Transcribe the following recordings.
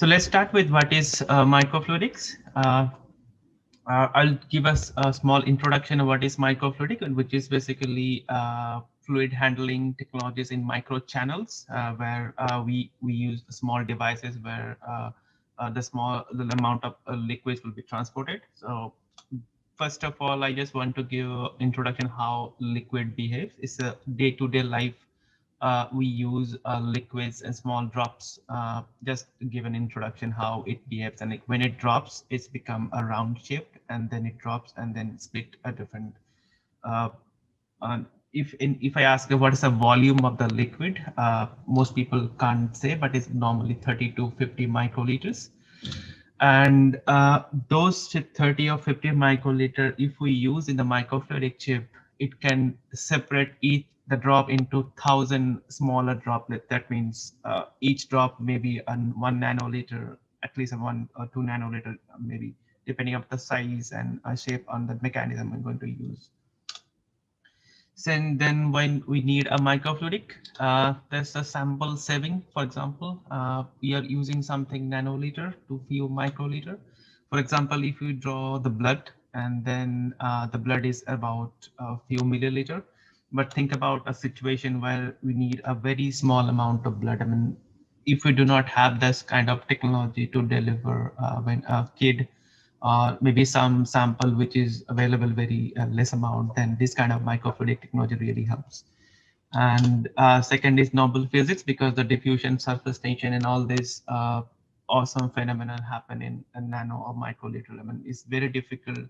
So let's start with what is microfluidics. I'll give us a small introduction of what is microfluidic, which is basically fluid handling technologies in micro channels, where we use small devices where the amount of liquids will be transported. So first of all, I just want to give introduction how liquid behaves. It's a day-to-day life. We use liquids and small drops. Just to give an introduction how it behaves, and like when it drops, it's become a round shape, and then it drops and then split a different. Uh, if I ask you what is the volume of the liquid, most people can't say, but it's normally 30 to 50 microliters. And those 30 or 50 microliter, if we use in the microfluidic chip, it can separate each the drop into 1,000 smaller droplets. That means each drop maybe on 1 nanoliter, at least a 1 or 2 nanoliter, maybe depending on the size and shape on the mechanism we're going to use. And then when we need a microfluidic, there's a sample saving. For example, we are using something nanoliter to few microliter. For example, if you draw the blood, and then the blood is about a few milliliter, but think about a situation where we need a very small amount of blood. I mean, if we do not have this kind of technology to deliver when a kid maybe some sample which is available very less amount, then this kind of microfluidic technology really helps. And second is noble physics, because the diffusion, surface tension, and all this awesome phenomena happen in a nano or microliter. I mean, it's very difficult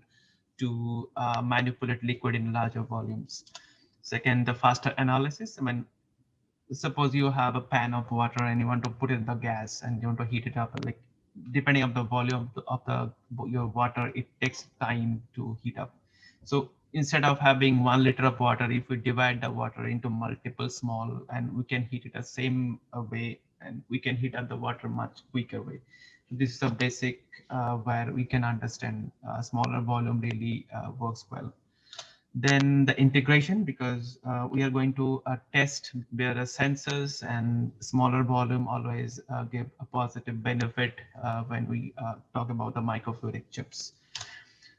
to manipulate liquid in larger volumes. Second, the faster analysis. I mean, suppose you have a pan of water and you want to put in the gas and you want to heat it up, like depending on the volume of your water, it takes time to heat up. So instead of having 1 liter of water, if we divide the water into multiple small, and we can heat it the same way, and we can heat up the water much quicker way. This is a basic where we can understand smaller volume really works well. Then the integration, because we are going to test where the sensors, and smaller volume always give a positive benefit when we talk about the microfluidic chips.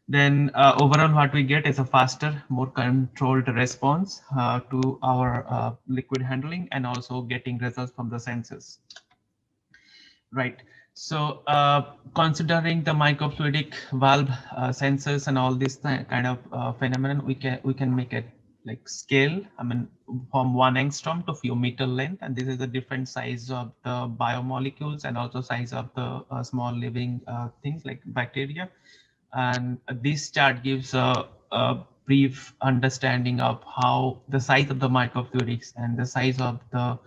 Then overall what we get is a faster, more controlled response to our liquid handling, and also getting results from the sensors. Right. So considering the microfluidic valve sensors and all this kind of phenomenon, we can make it like scale. I mean, from 1 angstrom to few meter length, and this is the different size of the biomolecules, and also size of the small living things like bacteria. And this chart gives a brief understanding of how the size of the microfluidics and the size of the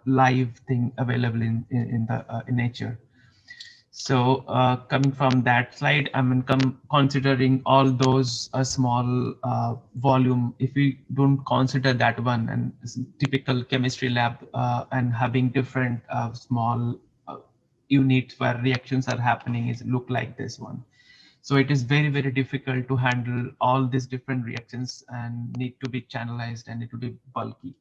live thing available in the in nature. So coming from that slide, I mean, considering all those small volume, if we don't consider that one, and typical chemistry lab and having different small units where reactions are happening, is look like this one. So it is very, very difficult to handle all these different reactions and need to be channelized, and it will be bulky.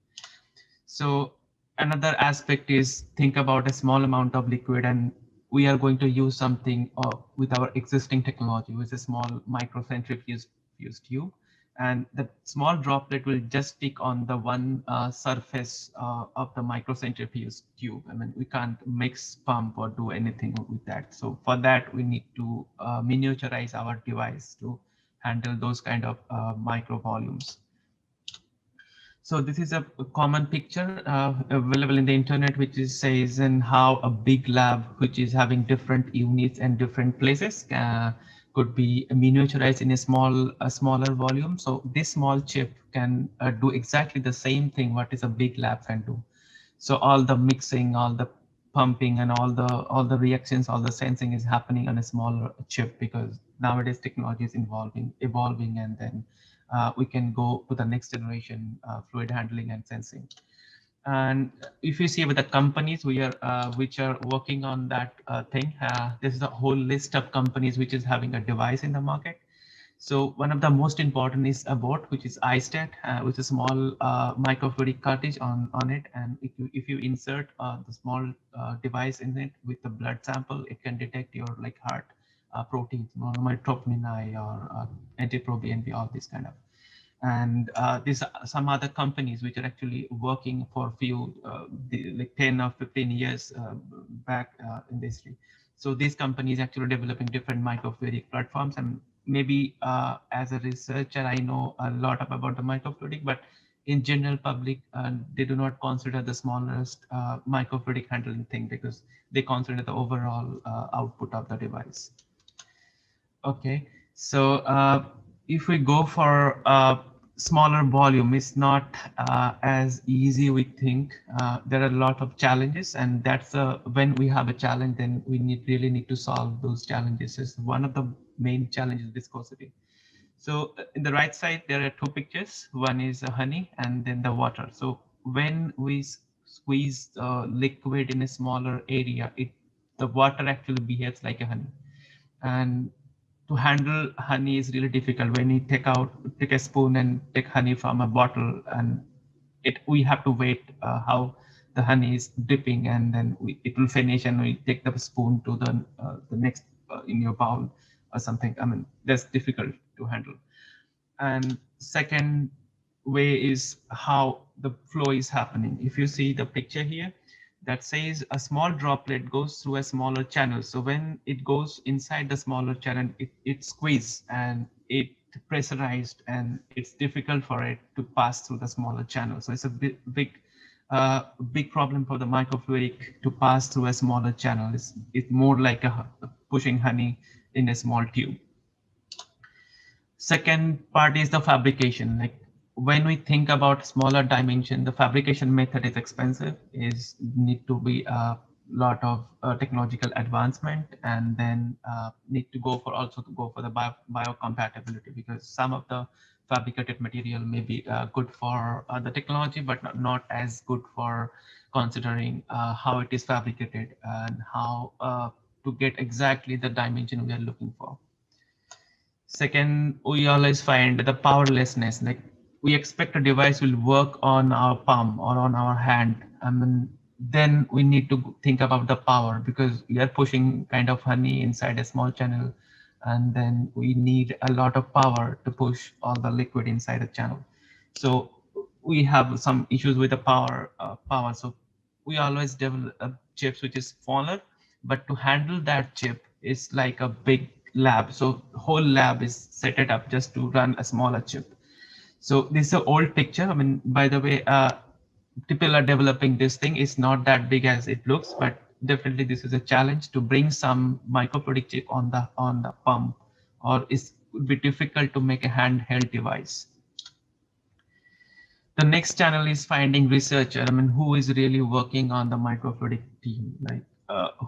So another aspect is, think about a small amount of liquid, and we are going to use something with our existing technology, with a small microcentrifuge tube. And the small droplet will just stick on the one surface of the microcentrifuge tube. I mean, we can't mix, pump, or do anything with that. So for that, we need to miniaturize our device to handle those kind of micro volumes. So this is a common picture available in the internet, which is says in how a big lab, which is having different units and different places, could be miniaturized in a smaller volume. So this small chip can do exactly the same thing what is a big lab can do. So all the mixing, all the pumping, and all the reactions, all the sensing is happening on a smaller chip, because nowadays technology is evolving, and then we can go to the next generation fluid handling and sensing. And if you see with the companies which are working on that thing, this is a whole list of companies which is having a device in the market. So one of the most important is a board, which is iStat, with a small microfluidic cartridge on it. And if you insert the small device in it with the blood sample, it can detect your like heart proteins, normal troponin I or NT-proBNP, all this kind of. And these are some other companies which are actually working for a few like 10 or 15 years back in the history. So these companies actually developing different microfluidic platforms. And maybe as a researcher I know a lot about the microfluidic, but in general public they do not consider the smallest microfluidic handling thing, because they consider the overall output of the device. Okay, so if we go for a smaller volume, it's not as easy we think. There are a lot of challenges, and that's when we have a challenge, then we really need to solve those challenges. Is one of the main challenges, viscosity. So in the right side, there are two pictures. One is honey and then the water. So when we squeeze liquid in a smaller area, the water actually behaves like a honey. And to handle honey is really difficult. When you take a spoon and take honey from a bottle, and we have to wait how the honey is dripping, and then it will finish, and we take the spoon to the next in your bowl or something. I mean, that's difficult to handle. And second way is how the flow is happening. If you see the picture here, that says a small droplet goes through a smaller channel. So when it goes inside the smaller channel, it squeezes and it pressurized, and it's difficult for it to pass through the smaller channel. So it's a big problem for the microfluidic to pass through a smaller channel. It's more like pushing honey in a small tube. Second part is the fabrication. Like when we think about smaller dimension, the fabrication method is expensive, is need to be a lot of technological advancement, and then need to go for the biocompatibility, because some of the fabricated material may be good for the technology, but not as good for considering how it is fabricated and how to get exactly the dimension we are looking for. Second, we always find the powerlessness. Like we expect a device will work on our palm or on our hand. I mean, then we need to think about the power, because we are pushing kind of honey inside a small channel, and then we need a lot of power to push all the liquid inside the channel. So we have some issues with the power. So we always develop chips which is smaller, but to handle that chip is like a big lab. So whole lab is set it up just to run a smaller chip. So this is an old picture. I mean, by the way, people are developing this thing. It's not that big as it looks, but definitely this is a challenge to bring some microfluidic chip on the pump, or it would be difficult to make a handheld device. The next channel is finding researcher. I mean, who is really working on the microfluidic team? Like,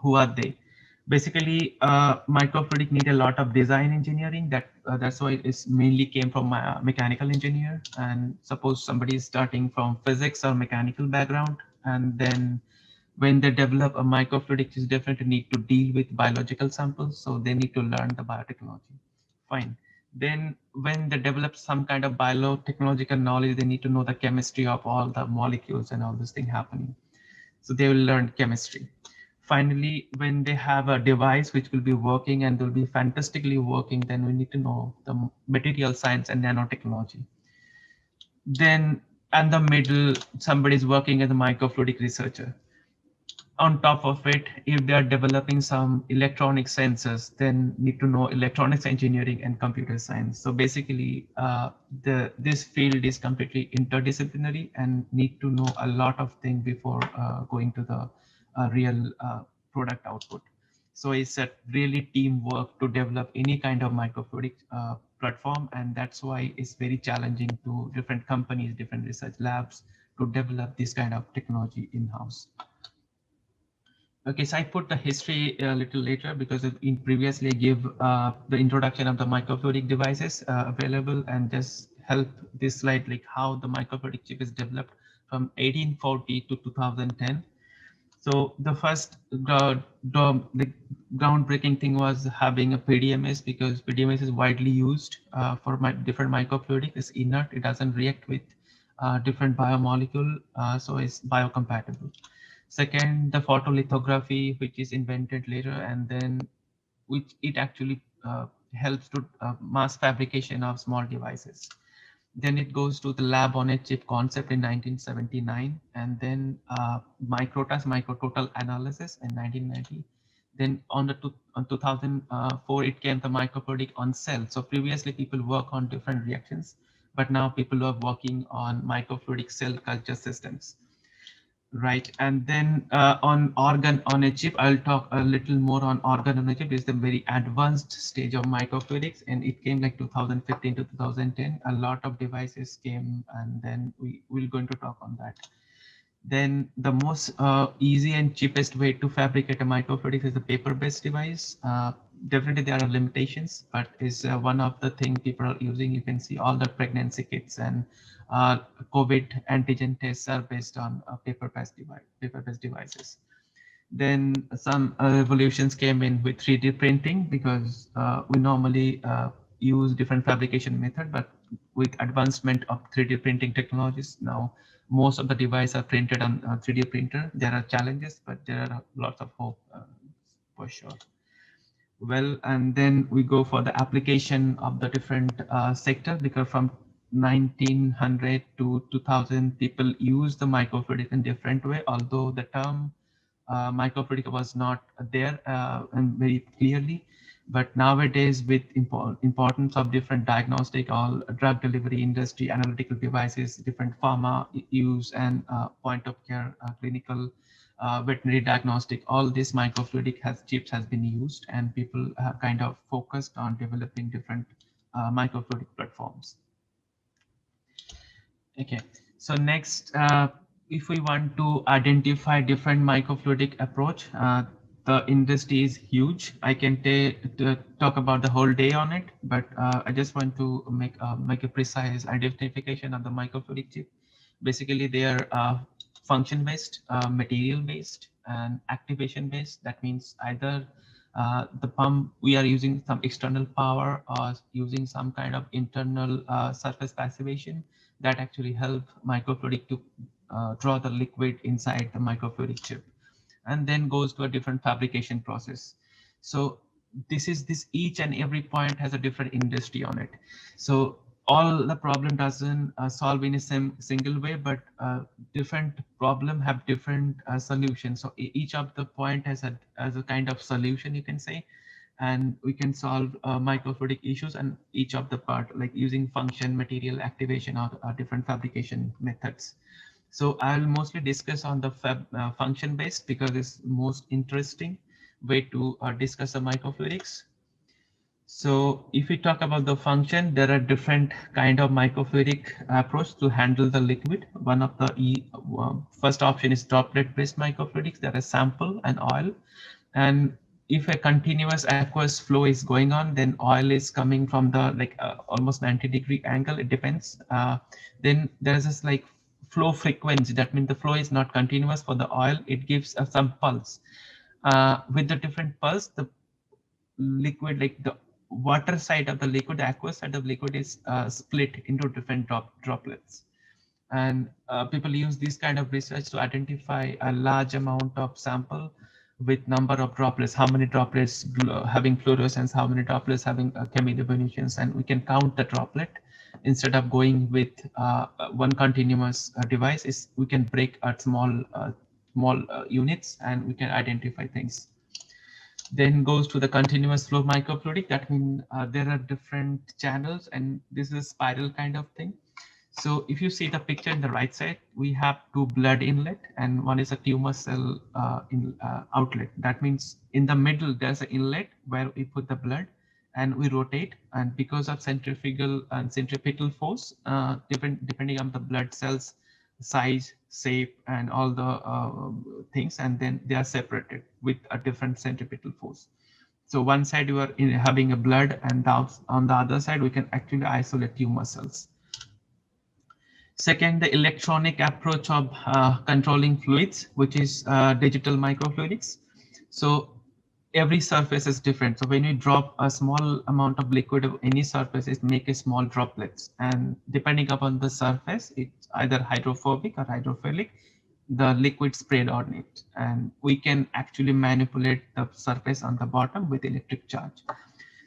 who are they? Basically, microfluidic need a lot of design engineering. That's why it's mainly came from my mechanical engineer. And suppose somebody is starting from physics or mechanical background, and then when they develop a microfluidic, is definitely need to deal with biological samples, so they need to learn the biotechnology. Fine. Then when they develop some kind of biotechnological knowledge, they need to know the chemistry of all the molecules and all this thing happening. So they will learn chemistry. Finally, when they have a device which will be working and will be fantastically working, then we need to know the material science and nanotechnology. Then in the middle, somebody is working as a microfluidic researcher. On top of it, if they are developing some electronic sensors, then need to know electronics engineering and computer science. So basically, this field is completely interdisciplinary and need to know a lot of things before going to the real product output. So it's a really teamwork to develop any kind of microfluidic platform, and that's why it's very challenging to different companies, different research labs to develop this kind of technology in-house. Okay, so I put the history a little later because in previously I give the introduction of the microfluidic devices available, and just help this slide like how the microfluidic chip is developed from 1840 to 2010. So the first the groundbreaking thing was having a PDMS, because PDMS is widely used for different microfluidic. It's inert. It doesn't react with different biomolecule, so it's biocompatible. Second, the photolithography, which is invented later, and then which it actually helps to mass fabrication of small devices. Then it goes to the lab on a chip concept in 1979, and then Microtas micrototal analysis in 1990. Then on 2004, it came the microfluidic on cell. So previously people work on different reactions, but now people are working on microfluidic cell culture systems. Right, and then on organ on a chip, I'll talk a little more on organ on a chip. It's the very advanced stage of microfluidics, and it came like 2015 to 2010. A lot of devices came, and then we will going to talk on that. Then the most easy and cheapest way to fabricate a microfluidics is a paper-based device. Definitely there are limitations, but is one of the thing people are using. You can see all the pregnancy kits and COVID antigen tests are based on paper-based devices. Then some revolutions came in with 3D printing, because we normally use different fabrication method, but with advancement of 3D printing technologies, now most of the devices are printed on 3D printer. There are challenges, but there are lots of hope for sure. Well, and then we go for the application of the different sector, because from 1900 to 2000, people use the microfluidic in different way, although the term microfluidic was not there and very clearly. But nowadays, with importance of different diagnostic, all drug delivery industry, analytical devices, different pharma use, and point of care clinical veterinary diagnostic, all this microfluidic chips has been used, and people have kind of focused on developing different microfluidic platforms. Okay, so next, if we want to identify different microfluidic approach, the industry is huge. I can talk about the whole day on it, but I just want to make a precise identification of the microfluidic chip. Basically, they are function based, material based, and activation based. That means either the pump, we are using some external power or using some kind of internal surface passivation that actually help microfluidic to draw the liquid inside the microfluidic chip, and then goes to a different fabrication process. So this each and every point has a different industry on it. So all the problem doesn't solve in a single way, but different problem have different solutions. So each of the point has a kind of solution, you can say, and we can solve microfluidic issues, and each of the part, like using function, material, activation, or different fabrication methods. So I'll mostly discuss on the function based, because it's most interesting way to discuss the microfluidics. So if we talk about the function, there are different kind of microfluidic approach to handle the liquid. One of the first option is droplet based microfluidics. There is sample and oil. And if a continuous aqueous flow is going on, then oil is coming from the almost 90-degree angle. It depends. Then there's this like flow frequency. That means the flow is not continuous for the oil. It gives some pulse. With the different pulse, the liquid, like the water side of the liquid, the aqueous side of liquid is split into different droplets. And people use this kind of research to identify a large amount of sample with number of droplets, how many droplets having fluorescence, how many droplets having chemiluminescence, and we can count the droplet. Instead of going with one continuous device, we can break at small units, and we can identify things. Then goes to the continuous flow microfluidic. That means there are different channels, and this is a spiral kind of thing. So if you see the picture in the right side, we have two blood inlet, and one is a tumor cell outlet. That means in the middle, there's an inlet where we put the blood, and we rotate. And because of centrifugal and centripetal force, depending on the blood cells size, shape, and all the things, and then they are separated with a different centripetal force. So one side you are having a blood, and on the other side we can actually isolate tumor cells. Second, the electronic approach of controlling fluids, which is digital microfluidics. So every surface is different. So when you drop a small amount of liquid of any surface, it make a small droplets. And depending upon the surface, it's either hydrophobic or hydrophilic, the liquid sprayed on it. And we can actually manipulate the surface on the bottom with electric charge.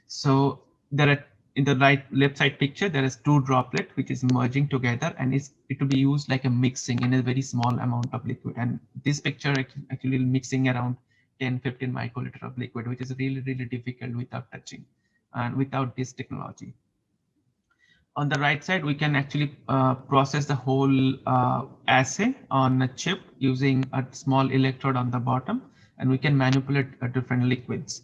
So there are in the left side picture, there is two droplet which is merging together, and it will be used like a mixing in a very small amount of liquid. And this picture actually mixing around 10-15 microliter of liquid, which is really, really difficult without touching and without this technology. On the right side, we can actually process the whole assay on a chip using a small electrode on the bottom, and we can manipulate different liquids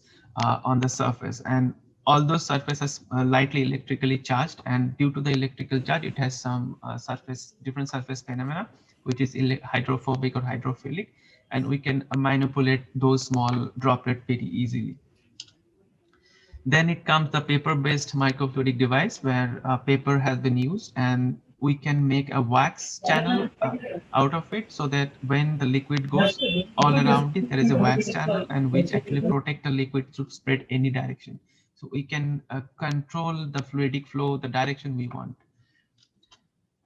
on the surface. And all those surfaces are lightly electrically charged, and due to the electrical charge, it has some different surface phenomena, which is hydrophobic or hydrophilic, and we can manipulate those small droplets very easily. Then it comes the paper-based microfluidic device where paper has been used, and we can make a wax channel out of it so that when the liquid goes all around it, there is a wax channel and which actually protect the liquid to spread any direction. So we can control the fluidic flow, the direction we want.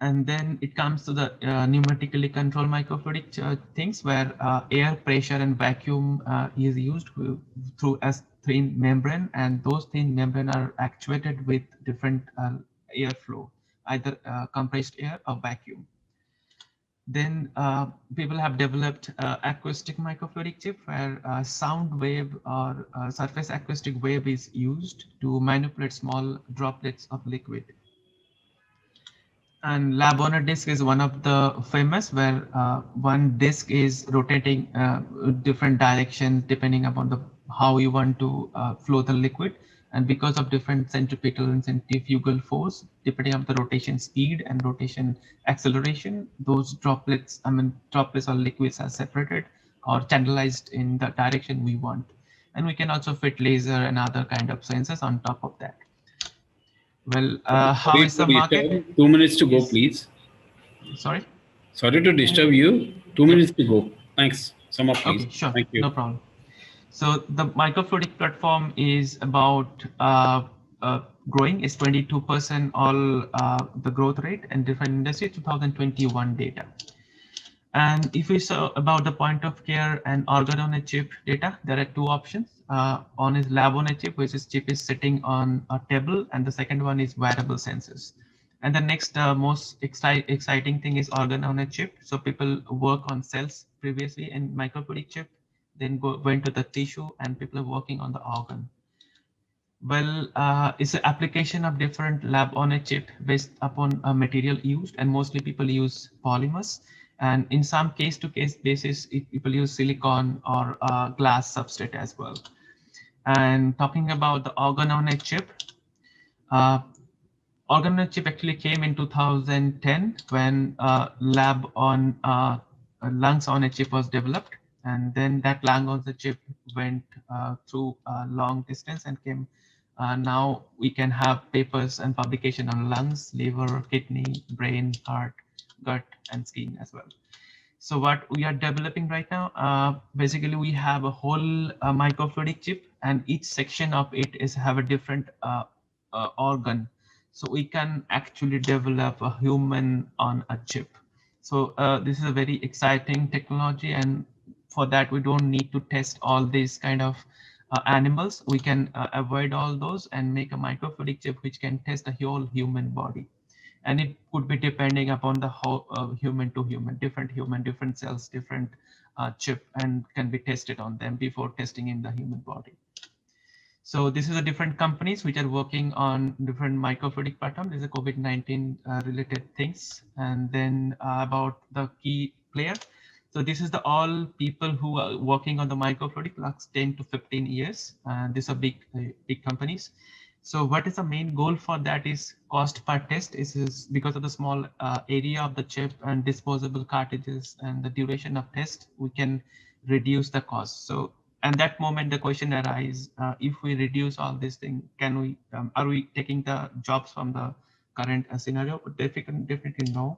And then it comes to the pneumatically controlled microfluidic things where air pressure and vacuum is used through a thin membrane, and those thin membrane are actuated with different airflow, either compressed air or vacuum. Then people have developed acoustic microfluidic chip where sound wave or surface acoustic wave is used to manipulate small droplets of liquid. And lab on a disk is one of the famous where one disk is rotating different directions depending upon the how you want to flow the liquid, and because of different centripetal and centrifugal force depending on the rotation speed and rotation acceleration, those droplets or liquids are separated or channelized in the direction we want. And we can also fit laser and other kind of sensors on top of that. Well, how is the market? 2 minutes to go, please. Sorry? Sorry to disturb you. 2 minutes to go. Thanks. Sum up, please. Okay, sure. Thank you. No problem. So the microfluidic platform is about growing. It's 22% all the growth rate and different industry 2021 data. And if we saw about the point of care and organ on a chip data, there are two options. One is lab on a chip, which is chip is sitting on a table, and the second one is wearable sensors. And the next most exciting thing is organ on a chip. So people work on cells previously in microfluidic chip, then went to the tissue, and people are working on the organ. Well, it's an application of different lab on a chip based upon a material used, and mostly people use polymers. And in some case-to-case basis, people use silicon or glass substrate as well. And talking about the organ on a chip, organ on a chip actually came in 2010 when lab on lungs on a chip was developed. And then that lung on the chip went through a long distance and came. Now we can have papers and publication on lungs, liver, kidney, brain, heart, gut, and skin as well. So what we are developing right now, basically we have a whole microfluidic chip, and each section of it is have a different organ. So we can actually develop a human on a chip. So this is a very exciting technology, and for that we don't need to test all these kind of animals. We can avoid all those and make a microfluidic chip which can test the whole human body. And it could be depending upon the whole human to human, different cells, different chip, and can be tested on them before testing in the human body. So this is a different companies which are working on different microfluidic platforms. This is a COVID-19 related things. And then about the key player. So this is the all people who are working on the microfluidic last 10 to 15 years. And these are big companies. So what is the main goal for that is cost per test is because of the small area of the chip and disposable cartridges and the duration of test, we can reduce the cost. So at that moment, the question arises, if we reduce all these things, can we, are we taking the jobs from the current scenario? Definitely no.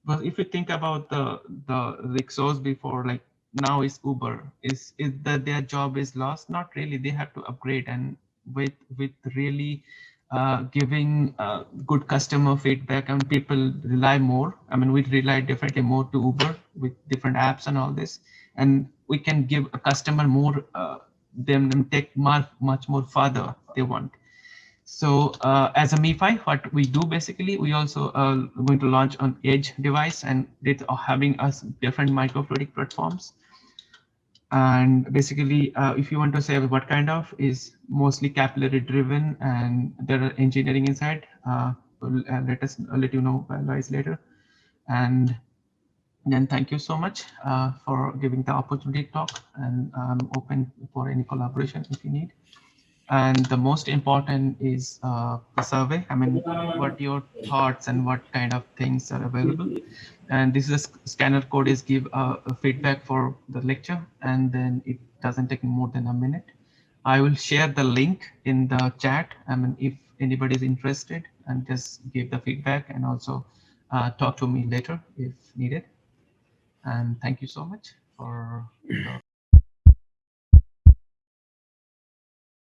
But if you think about the rickshaws before, like now is Uber, is that their job is lost? Not really. They have to upgrade, and with really giving good customer feedback, and people rely more. I mean, we rely definitely more to Uber with different apps and all this, and we can give a customer more them take much more further they want. So as a MiFi, what we do basically, we also going to launch an edge device, and it having us different microfluidic platforms. And basically, if you want to say what kind of, is mostly capillary driven, and there are engineering inside. Let you know guys later. And then thank you so much for giving the opportunity to talk, and I'm open for any collaboration if you need. And the most important is the survey. I mean, what your thoughts and what kind of things are available. And this is a scanner code is give a feedback for the lecture, and then it doesn't take more than a minute. I will share the link in the chat. I mean, if anybody is interested, and just give the feedback, and also talk to me later if needed. And thank you so much for the